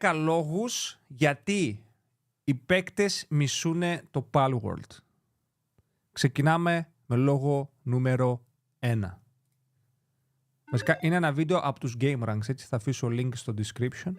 10 λόγους γιατί οι παίκτες μισούνε το PALWORLD. Ξεκινάμε με λόγο νούμερο 1. Βασικά είναι ένα βίντεο από τους Game Ranks, έτσι θα αφήσω link στο description.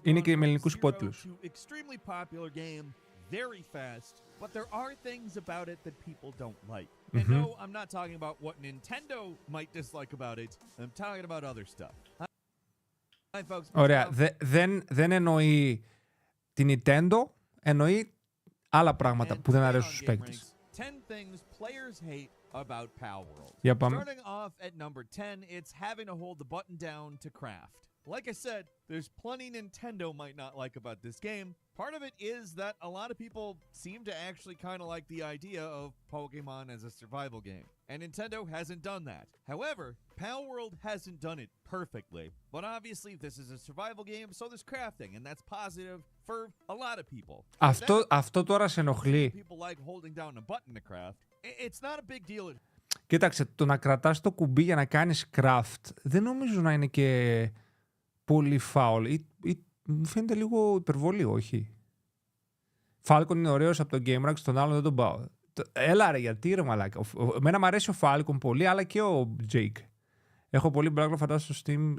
Είναι και με ελληνικούς υπότιτλους. Very fast, but there are things about it that people don't like. And no, I'm not talking about what Nintendo might dislike about it. I'm talking about other stuff. Hi, folks. Ωραία. Δεν εννοεί την Nintendo, εννοεί άλλα πράγματα που δεν αρέσουν στους παίκτες. 10 things players hate about PALWORLD. Για πάμε. Starting off at number 10, it's having to hold the button down to craft. Like I said, there's plenty Nintendo might not like about this game. Part of it is that a lot of people seem to actually kind of like the idea of Pokemon as a survival game. And Nintendo hasn't done that. However, PALWORLD hasn't done it perfectly. But obviously, this is a survival game, so there's crafting, and that's positive for a lot of people. Αυτό τώρα σε ενοχλεί. People like holding down a button to craft. It's not a big deal. Κοίταξε, το να κρατάς το κουμπί για να κάνεις craft δεν νομίζω να είναι και πολύ foul. Μου φαίνεται λίγο υπερβολή, όχι. Falcon είναι ωραίος από το Game Ranks, τον άλλον δεν τον πάω. Έλα ρε, γιατί ρε μαλάκα. Εμένα μου αρέσει ο Falcon πολύ, αλλά και ο Jake. Έχω πολύ backlog φαντάζομαι στο Steam.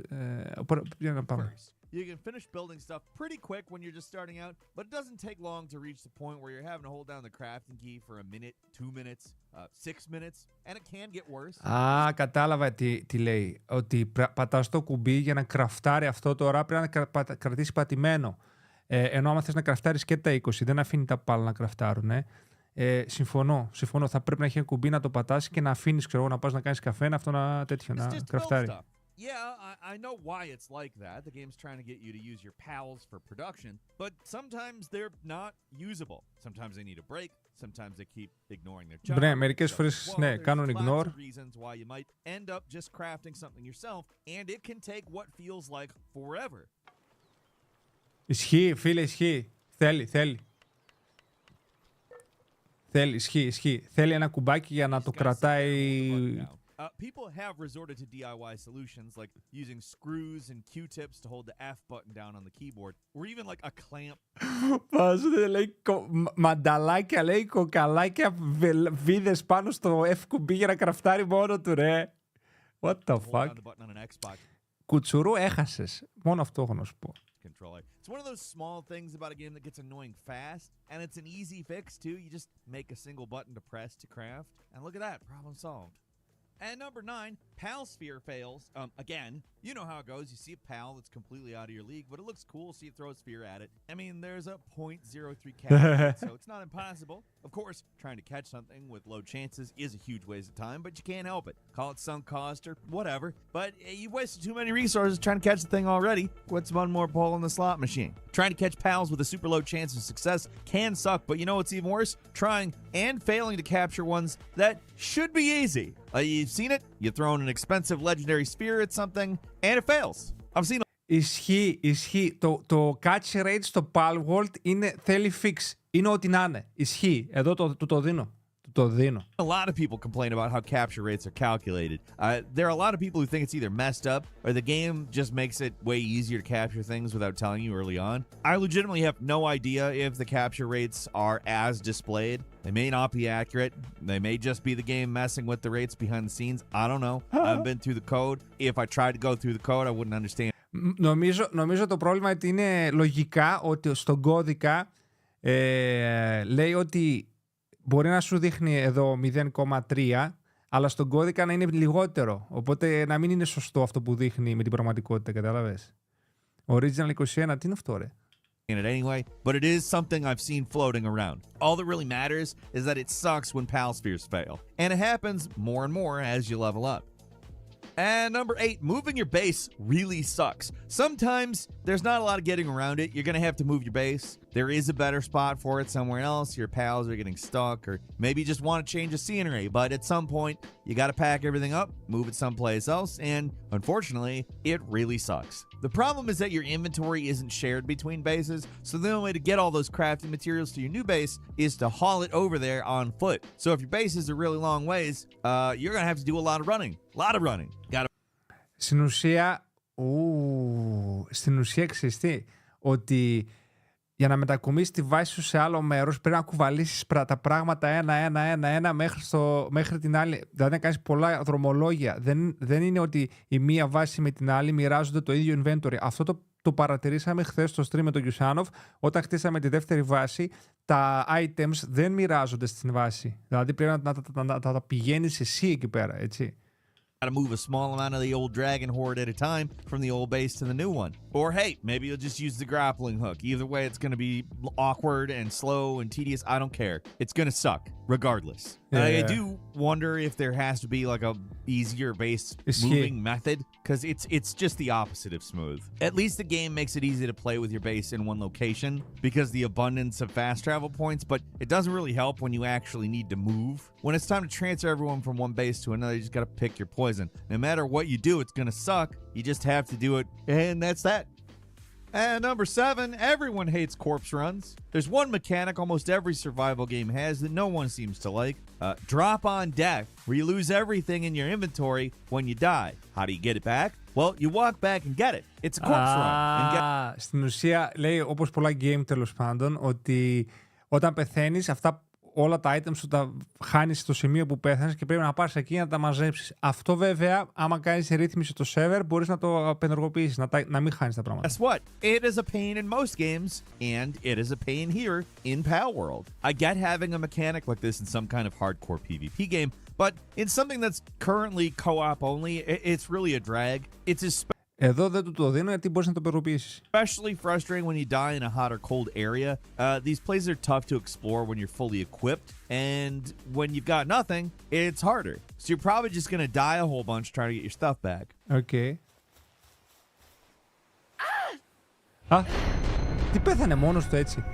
Για να πάμε. You can finish building stuff pretty quick when you're just starting out, but it doesn't take long to reach the point where you're having to hold down the crafting key for a minute, 2 minutes, 6 minutes, and it can get worse. Α, κατάλαβα τι λέει. Ότι πατάς το κουμπί για να κραφτάρει αυτό τώρα πρέπει να κρατήσει πατημένο. Ενώ άμα θες να κραφτάρεις και τα 20, δεν αφήνει τα πάλα να κραφτάρουν. Συμφωνώ. Θα πρέπει να έχει ένα κουμπί να το πατάς και να αφήνεις, ξέρω εγώ, να πας να κάνεις καφέ, αυτό να κραφτάρει. Yeah, I know why it's like that. The game's trying to get you to use your pals for production, but sometimes they're not usable. Sometimes they need a break. Sometimes they keep ignoring their job. Ναι, μερικές φορές ναι, κάνουν ignore. Reasons why you might end up just crafting something yourself, and it can take what feels like forever. Ισχύει, φίλε, ισχύει. Θέλει. Ισχύει. Θέλει ένα κουμπάκι για να το κρατάει. People have resorted to DIY solutions like using screws and Q-tips to hold the F button down on the keyboard, or even like a clamp. Βάζουνε, λέει, μανταλάκια, λέει, κοκαλάκια, βίδες πάνω στο F κουμπί για να κραφτάρει μόνο του, ρε. What the fuck. Κουτσουρού έχασες. Μόνο αυτό έχω να σου πω. It's one of those small things about a game that gets annoying fast, and it's an easy fix too. You just make a single button to press to craft, and look at that, problem solved. And number 9, PAL sphere fails. Again, you know how it goes. You see a PAL that's completely out of your league, but it looks cool, so you throw a sphere at it. I mean, there's a 0.03 cap, so it's not impossible. Of course, trying to catch something with low chances is a huge waste of time, but you can't help it. Call it sunk cost or whatever, but you've wasted too many resources trying to catch the thing already. What's one more pull in the slot machine? Trying to catch PALs with a super low chance of success can suck, but you know what's even worse? Trying and failing to capture ones that should be easy. You've seen it. You throw in an expensive legendary sphere at something, and it fails. I've seen. Ισχύει. Το catch rate στο PALWORLD θέλει fix. Είναι ό,τι να είναι. Ισχύει. Εδώ το δίνω. A lot of people complain about how capture rates are calculated. There are a lot of people who think it's either messed up or the game just makes it way easier to capture things without telling you early on. I legitimately have no idea if the capture rates are as displayed. They may not be accurate. They may just be the game messing with the rates behind the scenes. I don't know. I haven't been through the code. If I tried to go through the code, I wouldn't understand. Νομίζω το πρόβλημα είναι λογικά ότι στον κώδικα λέει ότι μπορεί να σου δείχνει εδώ 0,3, αλλά στον κώδικα να είναι λιγότερο. Οπότε να μην είναι σωστό αυτό που δείχνει με την πραγματικότητα, κατάλαβες. Original 21, τι είναι αυτό, ρε. In it anyway, but it is something I've seen floating around. All that really matters is that it sucks when PAL spheres fail, and it happens more and more as you level up. And number 8, moving your base really sucks. Sometimes there's not a lot of getting around it. You're going to have to move your base. There is a better spot for it somewhere else. Your pals are getting stuck, or maybe you just want to change the scenery. But at some point, you got to pack everything up, move it someplace else, and unfortunately, it really sucks. The problem is that your inventory isn't shared between bases, so the only way to get all those crafting materials to your new base is to haul it over there on foot. So if your bases are really long ways, you're going to have to do a lot of running. Στην ουσία, Στην ουσία ξεστή ότι για να μετακομίσεις τη βάση σου σε άλλο μέρος πρέπει να κουβαλήσεις τα πράγματα ένα μέχρι την άλλη. Δηλαδή να κάνεις πολλά δρομολόγια. Δεν είναι ότι η μία βάση με την άλλη μοιράζονται το ίδιο inventory. Αυτό το παρατηρήσαμε χθες στο stream με τον Γιουσάνοφ. Όταν χτίσαμε τη δεύτερη βάση, τα items δεν μοιράζονται στην βάση. Δηλαδή πρέπει να τα πηγαίνεις εσύ εκεί πέρα, έτσι. Gotta move a small amount of the old dragon horde at a time from the old base to the new one. Or hey, maybe you'll just use the grappling hook. Either way, it's gonna be awkward and slow and tedious. I don't care. It's gonna suck, regardless. Yeah. I do wonder if there has to be like a easier base moving method, because it's just the opposite of smooth. At least the game makes it easy to play with your base in one location because the abundance of fast travel points, but it doesn't really help when you actually need to move. When it's time to transfer everyone from one base to another, you just gotta pick your poison. No matter what you do, it's gonna suck. You just have to do it, and that's that. And number 7, everyone hates corpse runs. There's one mechanic almost every survival game has that no one seems to like. Drop on death, where you lose everything in your inventory when you die. How do you get it back? Well, you walk back and get it. It's a corpse run. Στην ουσία λέει, όπως πολλά game τέλος πάντων, ότι όταν πεθαίνεις όλα τα items σου τα χάνεις στο σημείο που πέθανες και πρέπει να πάρεις εκεί να τα μαζέψεις. Αυτό βέβαια, άμα κάνεις ρύθμιση στο server, μπορείς να το απενεργοποιήσεις, να μην χάνεις τα πράγματα. Guess what? It is a pain in most games, and it is a pain here in PALWORLD. I get having a mechanic like this in some kind of hardcore PvP game, but in something that's currently co-op only, it's really a drag. It's Εδώ δεν του το δίνω γιατί μπορείς να το περοποιήσεις. Especially frustrating when you die in a hot or cold area. These places are tough to explore when you're fully equipped, and when you've got nothing, it's harder. So you're probably just gonna die a whole bunch trying to get your stuff back. Okay. Τι πέθανε μόνος του έτσι.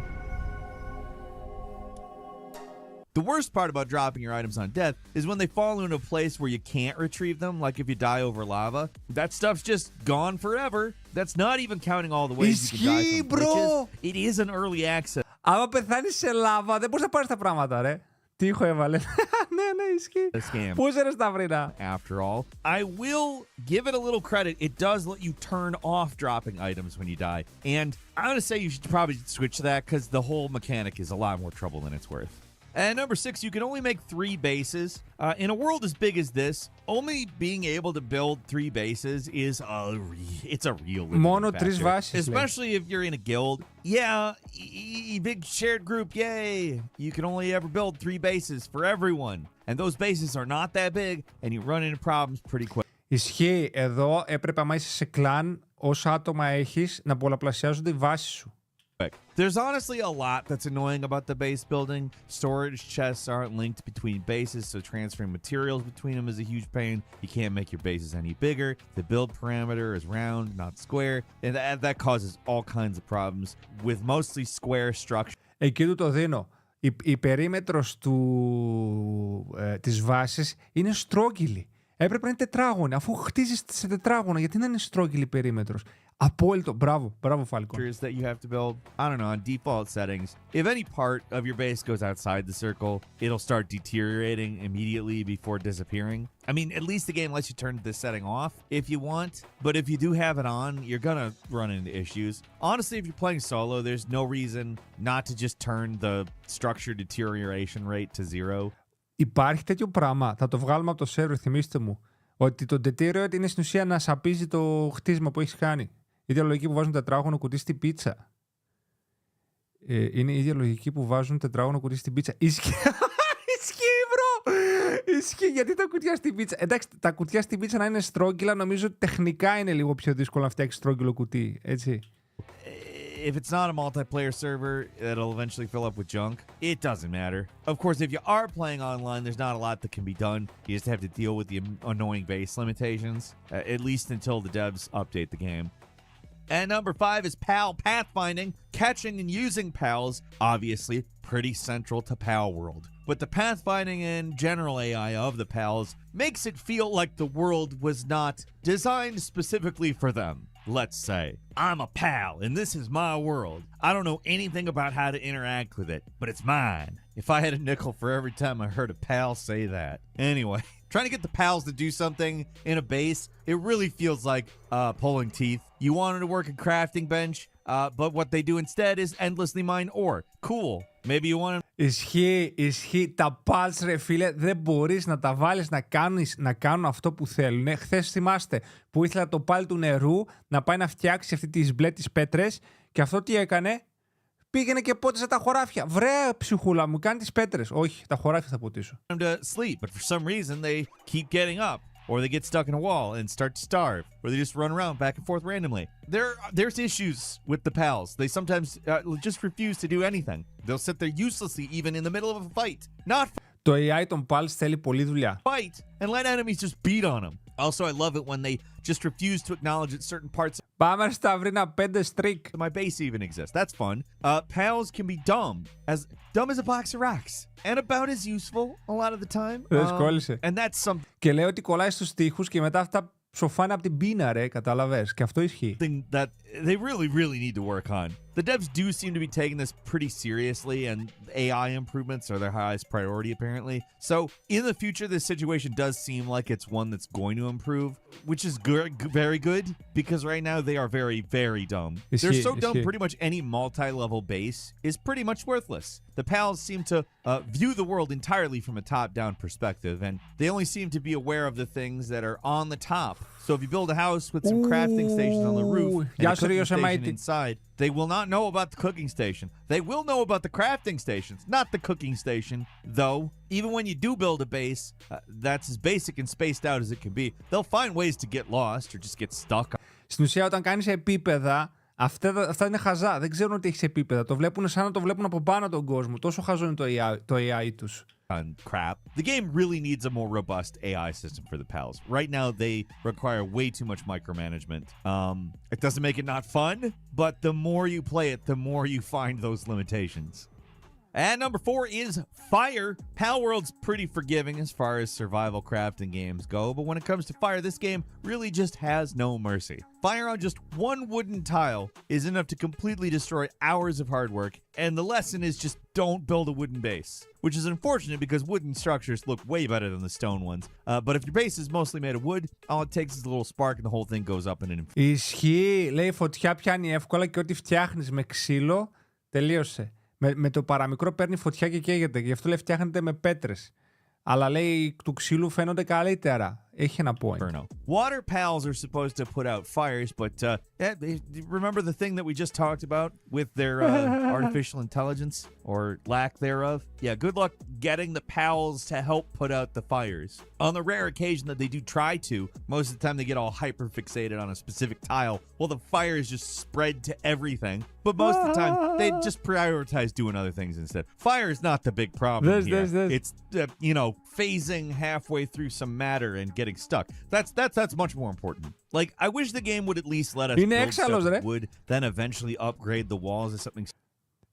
The worst part about dropping your items on death is when they fall into a place where you can't retrieve them, like if you die over lava. That stuff's just gone forever. That's not even counting all the ways you can die from glitches. It is an early access. Άμα πεθάνεις σε λάβα, δεν μπορείς να πάρεις τα πράγματα, ρε. Τι ήχο έβαλε. Ναι, ισχύει. Πού είσαι στα βρήνα. After all, I will give it a little credit. It does let you turn off dropping items when you die. And I'm going to say you should probably switch to that because the whole mechanic is a lot more trouble than it's worth. And number 6, you can only make 3 bases. In a world as big as this, only being able to build 3 bases is it's a real Μόνο 3 βάσεις. Especially if you're in a guild. Yeah, big shared group, yay. You can only ever build 3 bases for everyone. And those bases are not that big, and you run into problems pretty quick. Ισχύει. Εδώ έπρεπε, άμα είσαι σε κλάν, όσα άτομα έχεις, να πολλαπλασιάζονται οι βάσεις σου. There's honestly a lot that's annoying about the base building. Storage chests aren't linked between bases, so transferring materials between them is a huge pain. You can't make your bases any bigger. The build parameter is round, not square, and that causes all kinds of problems with mostly square structure. Εκεί του το δίνω. Η περίμετρος της βάσης είναι στρόγγυλη. Έπρεπε να είναι τετράγωνη. Αφού χτίζεις σε τετράγωνα, γιατί να είναι στρόγγυλη η περίμετρος. Απόλυτο. Μπράβο, Falcon. That you have to build, I don't know, on default settings. If any part of your base goes outside the circle, it'll start deteriorating immediately before disappearing. I mean, at least the game lets you turn this setting off if you want, but if you do have it on, you're gonna run into issues. Honestly, if you're playing solo, there's no reason not to just turn the structure deterioration rate to 0. Υπάρχει τέτοιο πράγμα. Θα το βγάλουμε από το server, θυμίστε μου. Ότι το deteriorate είναι στην ουσία να σαπίζει το χτίσμα που έχεις κάνει. Η ίδια λογική που βάζουν τετράγωνο κουτί στην πίτσα. Είναι η ίδια λογική που βάζουν τετράγωνο κουτί στην πίτσα. Ισχύει, μπρο! Ισχύει, γιατί τα κουτιά στην πίτσα. Εντάξει, τα κουτιά στην πίτσα να είναι στρόγγυλα, νομίζω ότι τεχνικά είναι λίγο πιο δύσκολο να φτιάξει στρόγγυλο κουτί. Έτσι. If it's not a multiplayer server, it'll eventually fill up with junk. It doesn't matter. Of course, if you are playing online, there's not a lot that can be done. You just have to deal with the annoying base limitations, at least until the devs update the game. And number 5 is PAL Pathfinding. Catching and using PALs, obviously, pretty central to PALWORLD. But the pathfinding and general AI of the PALs makes it feel like the world was not designed specifically for them. Let's say, I'm a pal, and this is my world. I don't know anything about how to interact with it, but it's mine. If I had a nickel for every time I heard a pal say that. Anyway, Trying to get the pals to do something in a base, it really feels like pulling teeth. You want them to work a crafting bench, but what they do instead is endlessly mine ore. Cool. Maybe you want to... Ισχύει. Τα pals, ρε φίλε, δεν μπορείς να τα βάλεις να κάνουν αυτό που θέλουν. Χθες θυμάστε που ήθελα το πάλι του νερού να πάει να φτιάξει αυτή τις μπλε τις πέτρες και αυτό τι έκανε? Πήγαινε και πότισε τα χωράφια. Βρε ψυχούλα μου, κάνει τις πέτρες. Όχι, τα χωράφια θα ποτίσω. To sleep, but for some reason they keep getting up, or they get stuck in a wall and start to starve, or they just run around back and forth randomly. There's issues with the pals. They sometimes just refuse to do anything. They'll sit there uselessly, even in the middle of a fight. Not Το AI των pals θέλει πολλή δουλειά. Fight and let enemies just beat on them. Also, I love it when they just refuse to acknowledge that certain parts Πάμε στα βρήνα 5 streak. of my base even exist. That's fun. Pals can be dumb as a box of rocks, and about as useful a lot of the time. Δυσκόλυσε. And that's something Και λέει ότι κολλάει στους τοίχους και μετά αυτά ψοφάνε από την πείνα, ρε, καταλαβες. Και αυτό ισχύει. that they really need to work on. The devs do seem to be taking this pretty seriously, and AI improvements are their highest priority, apparently. So, in the future, this situation does seem like it's one that's going to improve, which is very good, because right now they are very, very dumb. They're so dumb, pretty much any multi-level base is pretty much worthless. The pals seem to view the world entirely from a top-down perspective, and they only seem to be aware of the things that are on the top. So if you build a house with some crafting stations on the roof and a cooking station inside, they will not know about the cooking station. They will know about the crafting stations, not the cooking station. Though, even when you do build a base that's as basic and spaced out as it can be, they'll find ways to get lost or just get stuck. Στην ουσία, όταν κάνεις επίπεδα, αυτά είναι χαζά. Δεν ξέρουν ότι έχεις επίπεδα. Το βλέπουν σαν να το βλέπουν από πάνω τον κόσμο. Τόσο χαζό είναι το AI τους. Crap. The game really needs a more robust AI system for the pals. Right now, they require way too much micromanagement. It doesn't make it not fun, but the more you play it, the more you find those limitations. And number 4 is fire. Palworld's pretty forgiving as far as survival crafting games go, but when it comes to fire, this game really just has no mercy. Fire on just one wooden tile is enough to completely destroy hours of hard work, and the lesson is just don't build a wooden base, which is unfortunate because wooden structures look way better than the stone ones. But if your base is mostly made of wood, all it takes is a little spark and the whole thing goes up in an instant. Ισχύει, λέει, φωτιά πιάνει εύκολα και ό,τι φτιάχνεις με ξύλο, τελείωσε. Με το παραμικρό παίρνει φωτιά και καίγεται. Γι' αυτό λέει φτιάχνεται με πέτρες. Αλλά λέει του ξύλου φαίνονται καλύτερα. Έχει ένα point. Water pals are supposed to put out fires, but remember the thing that we just talked about with their artificial intelligence or lack thereof? Yeah, good luck getting the pals to help put out the fires. On the rare occasion that they do try to, most of the time they get all hyper fixated on a specific tile, while the fires just spread to everything. But most of the time, they just prioritize doing other things instead. Fire is not the big problem here. It's phasing halfway through some matter and getting stuck. That's much more important. Like, I wish the game would at least let us build stuff with wood, then eventually upgrade the walls to something.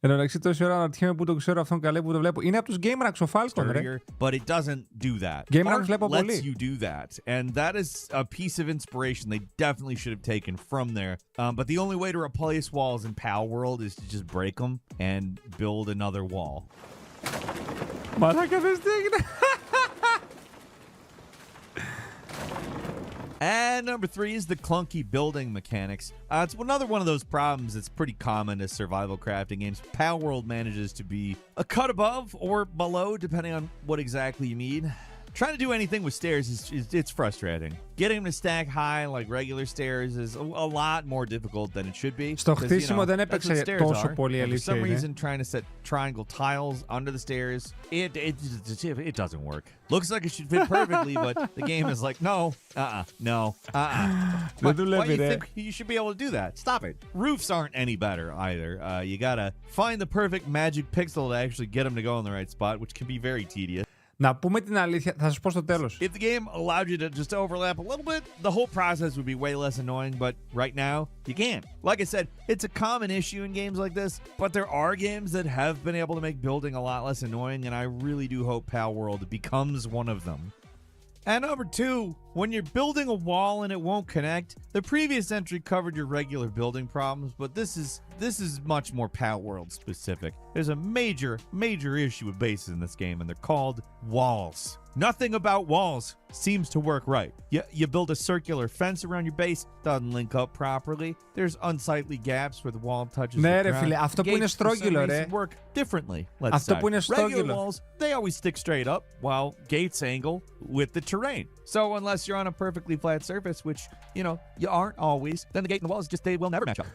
Εν εντάξει, τόση ώρα αναρωτιέμαι που το ξέρω αυτόν καλέ που το βλέπω. Είναι από τους GameRanks ο Falcon, ρε. But it doesn't do that. GameRanks βλέπω πολύ. Lets you do that. And that is a piece of inspiration they definitely should have taken from there. But the only way to replace walls in PALWORLD is to just break them and build another wall. Μαλάκα, δες τι έγινε. And number 3 is the clunky building mechanics. It's another one of those problems that's pretty common to survival crafting games. PALWORLD manages to be a cut above or below, depending on what exactly you mean. Trying to do anything with stairs it's frustrating. Getting them to stack high like regular stairs is a lot more difficult than it should be. Στο χτίσιμο δεν έπαιξε τόσο πολύ, αλήθεια. For some reason, trying to set triangle tiles under the stairs, it doesn't work. Looks like it should fit perfectly, but the game is like, no. Why do you think you should be able to do that? Stop it. Roofs aren't any better either. You gotta find the perfect magic pixel to actually get them to go in the right spot, which can be very tedious. Να πούμε την αλήθεια, θα σας πω στο τέλος. If the game allowed you to just overlap a little bit, the whole process would be way less annoying, but right now, you can't. Like I said, it's a common issue in games like this, but there are games that have been able to make building a lot less annoying, and I really do hope PALWORLD becomes one of them. And number 2, when you're building a wall and it won't connect, the previous entry covered your regular building problems, but this is much more PALWORLD specific. There's a major issue with bases in this game, and they're called walls. Nothing about walls seems to work right. You build a circular fence around your base, doesn't link up properly. There's unsightly gaps where the wall touches Ναι, the ρε ground. φίλε, αυτό που είναι Gates, for some στρόγγυλο, ρε. reason, work differently, let's Αυτό say. που είναι Regular στρόγγυλο. walls, they always stick straight up, while gates angle with the terrain. So unless you're on a perfectly flat surface, which, you know, you aren't always, then the gate and the walls just, they will never match up.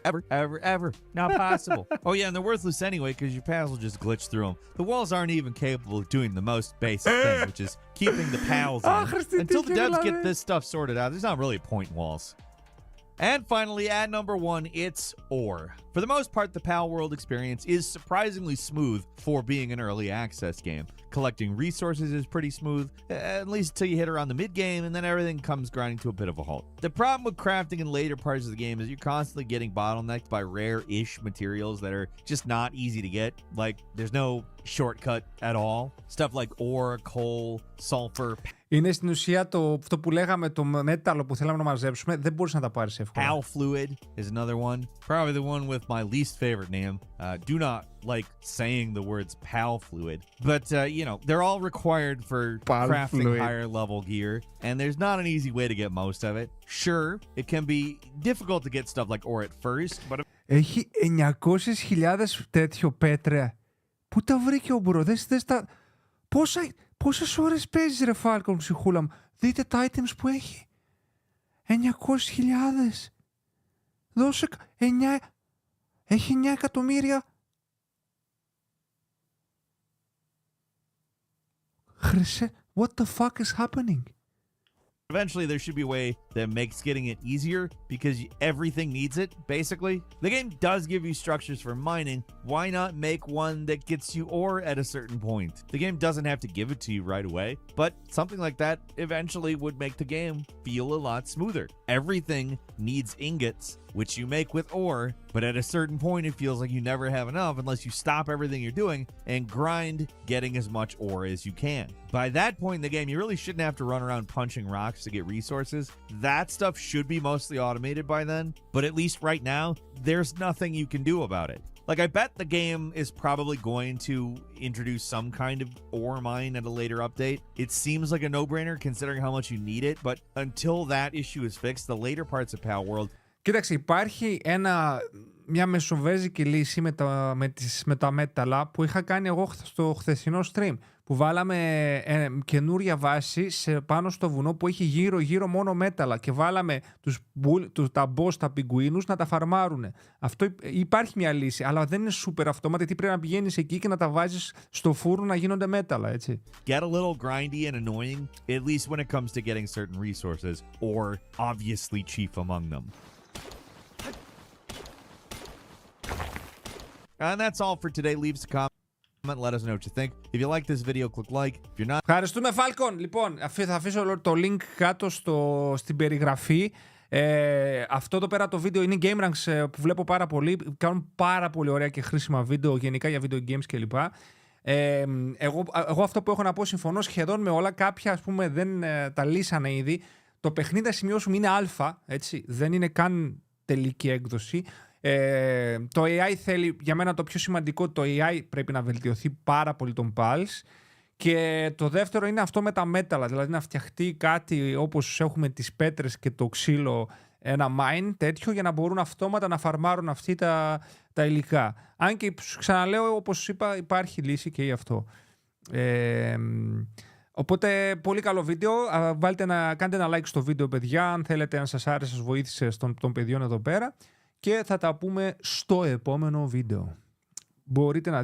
Ever. Not possible. Oh yeah, and they're worthless anyway, because your pals will just glitch through them. The walls aren't even capable of doing the most basic thing, which is keeping the pals in. Until the devs get this stuff sorted out, there's not really a point in walls. And finally, at number 1, it's ore. For the most part, the Palworld experience is surprisingly smooth for being an early access game. Collecting resources is pretty smooth, at least until you hit around the mid-game, and then everything comes grinding to a bit of a halt. The problem with crafting in later parts of the game is you're constantly getting bottlenecked by rare-ish materials that are just not easy to get. Like, there's no shortcut at all. Stuff like ore, coal, sulfur. Είναι στην ουσία αυτό που λέγαμε το μέταλλο που θέλαμε να μαζέψουμε, δεν μπορείς να τα πάρεις εύκολα. Pal fluid is another one. Probably the one with my least favorite name. Do not like saying the words pal fluid. But, you know, they're all required for crafting higher level gear. And there's not an easy way to get most of it. Sure, it can be difficult to get stuff like ore at first. But... Έχει 900.000 τέτοιο πέτρε. Πού τα βρήκε ο μπρο, δες τα... Πόσες ώρες παίζεις ρε Falcon, ψυχούλα μου. Δείτε τα items που έχει. 900.000. Δώσε 9... Έχει 9 εκατομμύρια. Χρυσέ, what the fuck is happening? Eventually, there should be a way that makes getting it easier because everything needs it, basically. The game does give you structures for mining. Why not make one that gets you ore at a certain point? The game doesn't have to give it to you right away, but something like that eventually would make the game feel a lot smoother. Everything needs ingots, which you make with ore, but at a certain point it feels like you never have enough unless you stop everything you're doing and grind getting as much ore as you can. By that point in the game, you really shouldn't have to run around punching rocks to get resources. That stuff should be mostly automated by then, but at least right now, there's nothing you can do about it. Like, I bet the game is probably going to introduce some kind of ore mine at a later update. It seems like a no-brainer considering how much you need it, but until that issue is fixed, the later parts of Palworld... Κοίταξε, υπάρχει μια μεσοβέζικη λύση με τα μέταλλα που είχα κάνει εγώ στο χθεσινό stream, που βάλαμε καινούρια βάση πάνω στο βουνό που έχει γύρω μόνο μέταλλα και βάλαμε τα boss, τα πιγκουίνους να τα φαρμάρουνε. Αυτό υπάρχει μια λύση, αλλά δεν είναι super αυτόματη, γιατί πρέπει να πηγαίνεις εκεί και να τα βάζεις στο φούρνο να γίνονται μέταλλα, έτσι. Get a little grindy and annoying, at least when it comes to getting certain resources, or obviously chief among them. And that's all for today. Leave us a comment. Let us know what you think. If you like this video, click like. If you're not... Ευχαριστούμε, Falcon. Λοιπόν, θα αφήσω το link κάτω στην περιγραφή. Αυτό εδώ πέρα το βίντεο είναι Game Ranks που βλέπω πάρα πολύ. Κάνουν πάρα πολύ ωραία και χρήσιμα βίντεο γενικά για video games κλπ. Εγώ αυτό που έχω να πω, συμφωνώ σχεδόν με όλα. Κάποια, ας πούμε, δεν τα λύσανε ήδη. Το παιχνίδι, σημειώσουμε, είναι αλφα, έτσι. Δεν είναι καν τελική έκδοση. Το AI θέλει, για μένα το πιο σημαντικό, το AI πρέπει να βελτιωθεί πάρα πολύ τον PALS. Και το δεύτερο είναι αυτό με τα μέταλλα, δηλαδή να φτιαχτεί κάτι όπως έχουμε τις πέτρες και το ξύλο, ένα mine τέτοιο, για να μπορούν αυτόματα να φαρμάρουν αυτοί τα υλικά. Αν και ξαναλέω, όπως είπα, υπάρχει λύση και γι' αυτό. Οπότε, πολύ καλό βίντεο. Κάντε ένα like στο βίντεο, παιδιά, αν θέλετε, αν σας άρεσε, σας βοήθησε των παιδιών εδώ πέρα. Και θα τα πούμε στο επόμενο βίντεο. Μπορείτε να